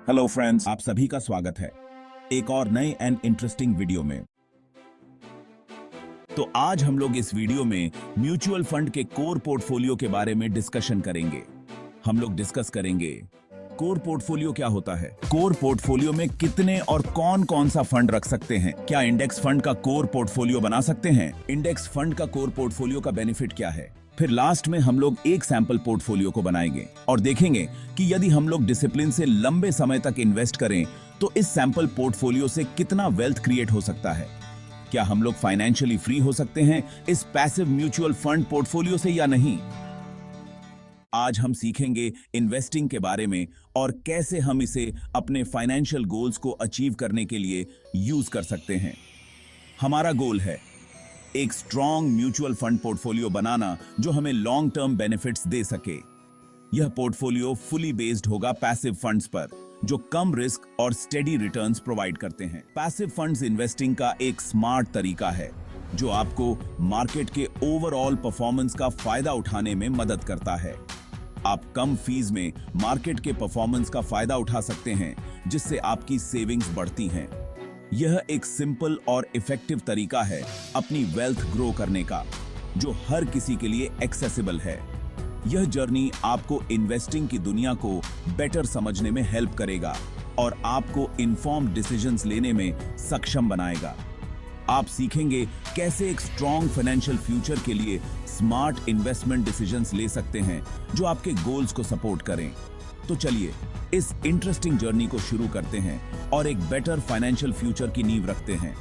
Hello friends, आप सभी का स्वागत है एक और नए एंड इंटरेस्टिंग वीडियो में। तो आज हम लोग इस वीडियो में म्यूचुअल फंड के कोर पोर्टफोलियो के बारे में डिस्कशन करेंगे। हम लोग डिस्कस करेंगे कोर पोर्टफोलियो क्या होता है, कोर पोर्टफोलियो में कितने और कौन कौन सा फंड रख सकते हैं, क्या इंडेक्स फंड का कोर पोर्टफोलियो बना सकते हैं, इंडेक्स फंड का कोर पोर्टफोलियो का बेनिफिट क्या है। फिर लास्ट में हम लोग एक सैंपल पोर्टफोलियो को बनाएंगे और देखेंगे कि यदि हम लोग डिसिप्लिन से लंबे समय तक इन्वेस्ट करें तो इस सैंपल पोर्टफोलियो से कितना वेल्थ क्रिएट हो सकता है। क्या हम लोग फाइनेंशियली फ्री हो सकते हैं इस पैसिव म्यूचुअल फंड पोर्टफोलियो से या नहीं। आज हम सीखेंगे इन्वेस्टिंग के बारे में और कैसे हम इसे अपने फाइनेंशियल गोल्स को अचीव करने के लिए यूज कर सकते हैं। हमारा गोल है एक स्ट्रॉन्ग म्यूचुअल फंड पोर्टफोलियो बनाना जो हमें लॉन्ग टर्म बेनिफिट्स दे सके। यह पोर्टफोलियो फुली बेस्ड होगा पैसिव फंड्स पर जो कम रिस्क और स्टेडी रिटर्न्स प्रोवाइड करते हैं। पैसिव फंड्स इन्वेस्टिंग का एक स्मार्ट तरीका है जो आपको मार्केट के ओवरऑल परफॉर्मेंस का फायदा उठाने में मदद करता है। आप कम फीस में मार्केट के परफॉर्मेंस का फायदा उठा सकते हैं जिससे आपकी सेविंग्स बढ़ती हैं। यह एक सिंपल और इफेक्टिव तरीका है अपनी वेल्थ ग्रो करने का जो हर किसी के लिए एक्सेसिबल है। यह जर्नी आपको इन्वेस्टिंग की दुनिया को बेटर समझने में हेल्प करेगा और आपको इन्फॉर्म्ड डिसीजंस लेने में सक्षम बनाएगा। आप सीखेंगे कैसे एक स्ट्रॉन्ग फाइनेंशियल फ्यूचर के लिए स्मार्ट इन्वेस्टमेंट डिसीजंस ले सकते हैं जो आपके गोल्स को सपोर्ट करें। तो चलिए इस इंटरेस्टिंग जर्नी को शुरू करते हैं और एक बेटर फाइनेंशियल फ्यूचर की नींव रखते हैं।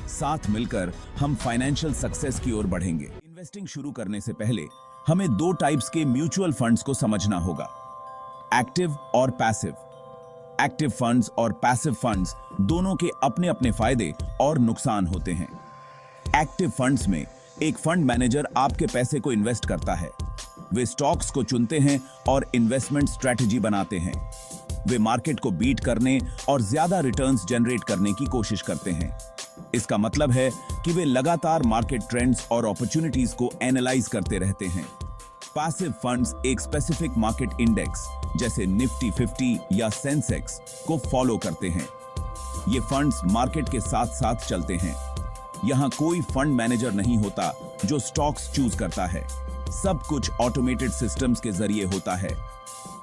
साथ मिलकर हम फाइनेंशियल सक्सेस की ओर बढ़ेंगे। इन्वेस्टिंग शुरू करने से पहले हमें दो टाइप्स के म्यूचुअल फंड्स को समझना होगा, एक्टिव और पैसिव। एक्टिव फंड्स और पैसिव फंड्स दोनों के अपने अपने फायदे और नुकसान होते हैं। एक्टिव फंड्स में एक फंड मैनेजर आपके पैसे को इन्वेस्ट करता है। वे स्टॉक्स को चुनते हैं और इन्वेस्टमेंट स्ट्रेटजी बनाते हैं। वे मार्केट को बीट करने और ज्यादा रिटर्न्स जनरेट करने की कोशिश करते हैं। इसका मतलब है कि वे लगातार मार्केट ट्रेंड्स और अपॉर्चुनिटीज को एनालाइज करते रहते हैं। पैसिव फंड्स एक स्पेसिफिक मार्केट इंडेक्स जैसे निफ्टी 50 या सेंसेक्स को फॉलो करते हैं। ये फंड्स मार्केट के साथ साथ चलते हैं। यहां कोई फंड मैनेजर नहीं होता जो स्टॉक्स चूज करता है, सब कुछ ऑटोमेटेड सिस्टम्स के जरिए होता है।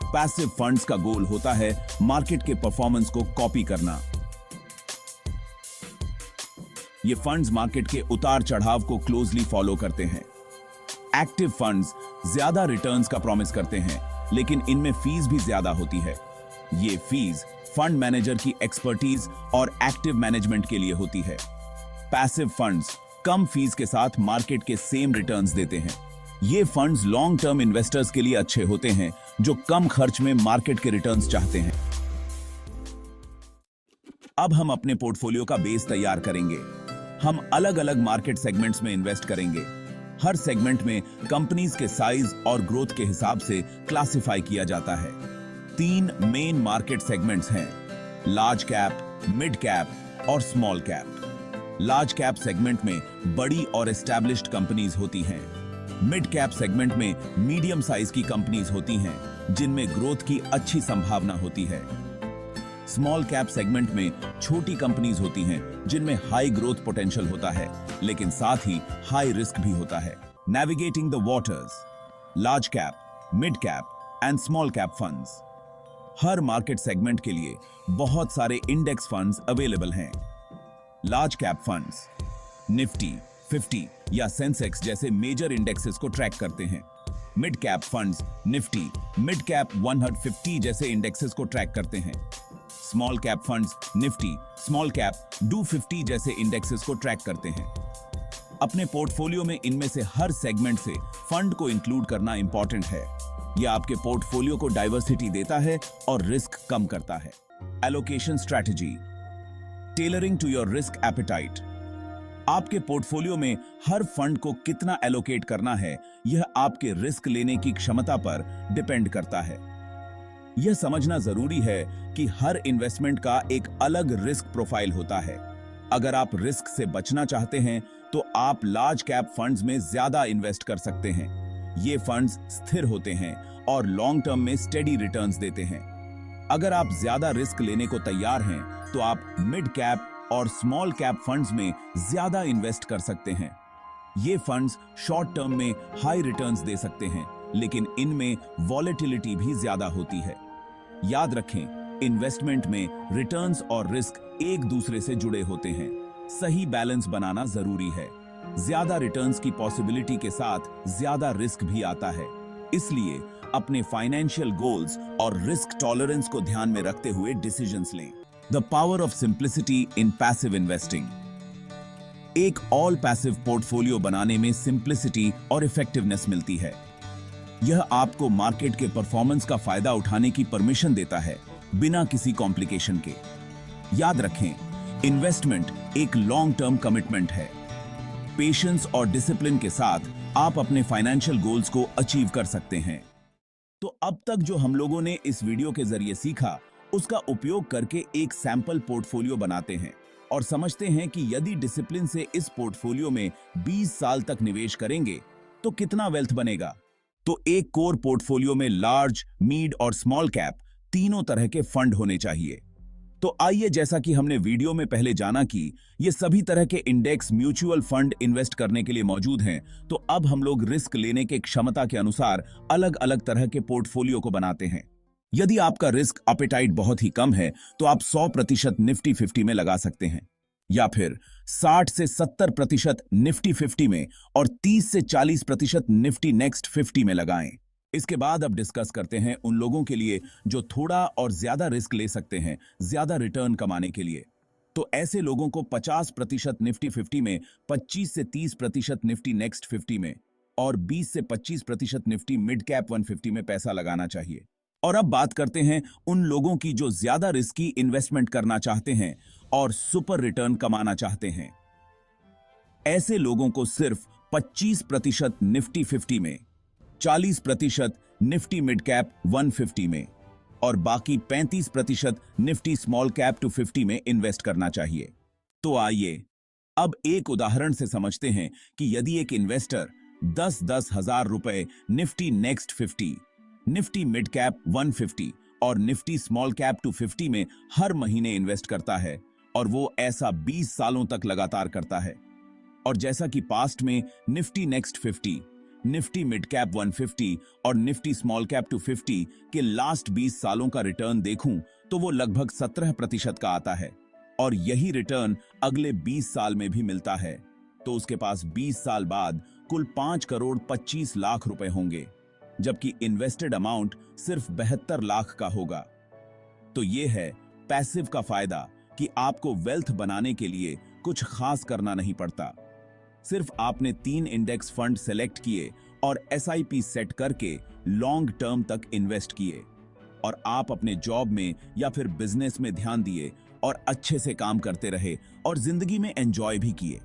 पैसिव फंड्स का गोल होता है मार्केट के परफॉर्मेंस को कॉपी करना। ये फंड्स मार्केट के उतार चढ़ाव को क्लोजली फॉलो करते हैं। एक्टिव फंड्स ज्यादा रिटर्न्स का प्रॉमिस करते हैं लेकिन इनमें फीस भी ज्यादा होती है। ये फीस फंड मैनेजर की एक्सपर्टीज और एक्टिव मैनेजमेंट के लिए होती है। पैसिव फंड्स कम फीस के साथ मार्केट के सेम रिटर्न्स देते हैं। ये फंड्स लॉन्ग टर्म इन्वेस्टर्स के लिए अच्छे होते हैं जो कम खर्च में मार्केट के रिटर्न्स चाहते हैं। अब हम अपने पोर्टफोलियो का बेस तैयार करेंगे। हम अलग अलग मार्केट सेगमेंट्स में इन्वेस्ट करेंगे। हर सेगमेंट में कंपनीज के साइज और ग्रोथ के हिसाब से क्लासिफाई किया जाता है। 3 मेन मार्केट सेगमेंट्स हैं, लार्ज कैप, मिड कैप और small cap. Large cap segment में बड़ी और एस्टैब्लिश्ड कंपनीज होती हैं। मिड कैप सेगमेंट में मीडियम साइज की कंपनीज होती हैं जिनमें ग्रोथ की अच्छी संभावना होती है। स्मॉल कैप सेगमेंट में छोटी कंपनीज होती हैं जिनमें हाई ग्रोथ पोटेंशियल होता है लेकिन साथ ही हाई रिस्क भी होता है। Navigating the waters, large cap, mid cap and small cap funds. Her market segment के लिए बहुत सारे इंडेक्स फंड्स अवेलेबल हैं। लार्ज कैप फंड्स निफ्टी 50 या सेंसेक्स जैसे मेजर इंडेक्सेस को ट्रैक करते हैं। Mid cap funds Nifty, mid cap 150 जैसे इंडेक्सेस को ट्रैक करते हैं। Small cap funds Nifty, small cap 250 जैसे इंडेक्सेस को ट्रैक करते हैं। अपने पोर्टफोलियो में इनमें से हर सेगमेंट से फंड को इंक्लूड करना इंपॉर्टेंट है। यह आपके पोर्टफोलियो को डाइवर्सिटी देता है और रिस्क कम करता है। Allocation strategy, tailoring to your risk appetite. आपके पोर्टफोलियो में हर फंड को कितना एलोकेट करना है यह आपके रिस्क लेने की क्षमता पर डिपेंड करता है। यह समझना जरूरी है कि हर इन्वेस्टमेंट का एक अलग रिस्क प्रोफाइल होता है। अगर आप रिस्क से बचना चाहते हैं तो आप लार्ज कैप फंड्स में ज्यादा इन्वेस्ट कर सकते हैं। ये फंड्स स्थिर होते हैं और लॉन्ग टर्म में स्टेडी रिटर्न्स देते हैं। अगर आप ज्यादा रिस्क लेने को तैयार हैं, तो आप मिड कैप और स्मॉल कैप फंड्स में ज्यादा इन्वेस्ट कर सकते हैं। ये फंड्स शॉर्ट टर्म में हाई रिटर्न्स दे सकते हैं, लेकिन इनमें वॉलेटिलिटी भी ज्यादा होती है। याद रखें, इन्वेस्टमेंट में रिटर्न्स और रिस्क एक दूसरे से जुड़े होते हैं। सही बैलेंस बनाना जरूरी है। ज्यादा रिटर्न्स की पॉसिबिलिटी के साथ ज्यादा रिस्क भी आता है, इसलिए अपने फाइनेंशियल गोल्स और रिस्क टॉलरेंस को ध्यान में रखते हुए डिसीजंस लें। The power of simplicity in passive investing. एक ऑल पैसिव पोर्टफोलियो बनाने में सिंप्लिसिटी और इफेक्टिवनेस मिलती है। यह आपको मार्केट के परफॉर्मेंस का फायदा उठाने की परमिशन देता है, बिना किसी कॉम्प्लिकेशन के। याद रखें, इन्वेस्टमेंट एक लॉन्ग टर्म कमिटमेंट है। पेशेंस और डिसिप्लिन के साथ आप अपने फाइनेंशियल गोल्स को अचीव कर सकते हैं। तो अब तक जो हम लोगों ने इस वीडियो के जरिए सीखा, उसका उपयोग करके एक सैंपल पोर्टफोलियो बनाते हैं और समझते हैं कि यदि डिसिप्लिन से इस पोर्टफोलियो में 20 साल तक निवेश करेंगे तो कितना वेल्थ बनेगा। तो एक कोर पोर्टफोलियो में लार्ज, मिड और स्मॉल कैप तीनों तरह के फंड होने चाहिए। तो आइए, जैसा कि हमने वीडियो में पहले जाना कि ये सभी तरह के इंडेक्स म्यूचुअल फंड इन्वेस्ट करने के लिए मौजूद हैं, तो अब हम लोग रिस्क लेने के क्षमता के अनुसार अलग अलग तरह के पोर्टफोलियो को बनाते हैं। यदि आपका रिस्क एपेटाइट बहुत ही कम है, तो आप 100% निफ्टी 50 में लगा सकते हैं, या फिर 60 से 70% निफ्टी 50 में और 30 से 40% निफ्टी नेक्स्ट 50 में लगाएं। इसके बाद अब डिस्कस करते हैं उन लोगों के लिए जो थोड़ा और ज्यादा रिस्क ले सकते हैं ज्यादा रिटर्न कमाने के लिए। तो ऐसे लोगों को 50% निफ्टी 50 में, 25 से 30% निफ्टी नेक्स्ट 50 में और 20 से 25% निफ्टी मिड कैप 150 में पैसा लगाना चाहिए। और अब बात करते हैं उन लोगों की जो ज्यादा रिस्की इन्वेस्टमेंट करना चाहते हैं और सुपर रिटर्न कमाना चाहते हैं। ऐसे लोगों को सिर्फ 25% निफ्टी 50 में, 40% निफ्टी मिड कैप 150 में और बाकी 35% निफ्टी स्मॉल कैप 250 में इन्वेस्ट करना चाहिए। तो आइए अब एक उदाहरण से समझते हैं कि यदि एक इन्वेस्टर 10-10 हजार रुपए Nifty next 50, Nifty mid cap 150 और निफ्टी स्मॉल कैप 250 में हर महीने इन्वेस्ट करता है और वो ऐसा 20 सालों तक लगातार करता है, और जैसा कि पास्ट में Nifty next 50, Nifty mid cap 150 और निफ्टी स्मॉल कैप 250 के लास्ट 20 सालों का रिटर्न देखूं तो वो लगभग 17% का आता है, और यही रिटर्न अगले 20 साल में भी मिलता है। तो उसके पास 20 साल बाद कुल 5 करोड़ 25 लाख रुपए होंगे, जबकि इन्वेस्टेड अमाउंट सिर्फ 72 लाख का होगा। तो ये है पैसिव का फायदा कि आपको वेल्थ बनाने के लिए कुछ खास करना नहीं पड़ता। सिर्फ आपने 3 इंडेक्स फंड सेलेक्ट किए और SIP सेट करके लॉन्ग टर्म तक इन्वेस्ट किए, और आप अपने जॉब में या फिर बिजनेस में ध्यान दिए और अच्छे से काम करते रहे और जिंदगी में एंजॉय भी किए,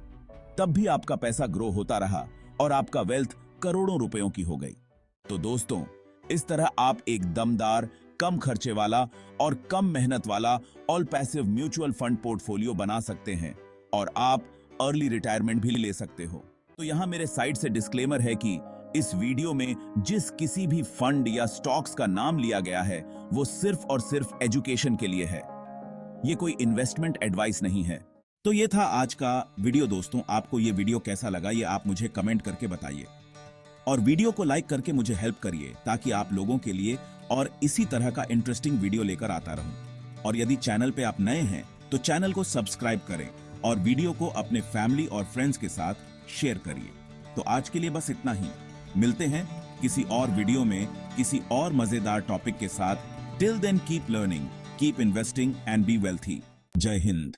तब भी आपका पैसा ग्रो होता रहा और आपका वेल्थ करोड़ों रुपयों की हो गई। तो दोस्तों, इस तरह आप एक दमदार, कम खर्चे वाला और कम मेहनत वाला all passive mutual fund portfolio बना सकते हैं, और आप अर्ली रिटायरमेंट भी ले सकते हो। तो यहां मेरे साइड से डिस्क्लेमर है कि इस वीडियो में जिस किसी भी फंड या स्टॉक्स का नाम लिया गया है वो सिर्फ और सिर्फ एजुकेशन के लिए है, ये कोई इन्वेस्टमेंट एडवाइस नहीं है। तो ये था आज का वीडियो। दोस्तों, आपको ये वीडियो कैसा लगा ये आप मुझे कमेंट करके बताइए, और वीडियो को लाइक करके मुझे हेल्प करिए ताकि आप लोगों के लिए और इसी तरह का इंटरेस्टिंग वीडियो लेकर आता रहूं। और यदि चैनल पे आप नए हैं तो चैनल को सब्सक्राइब करें और वीडियो को अपने फैमिली और फ्रेंड्स के साथ शेयर करिए। तो आज के लिए बस इतना ही। मिलते हैं किसी और वीडियो में किसी और मजेदार टॉपिक के साथ। Till then keep learning, keep investing and be wealthy. जय हिंद।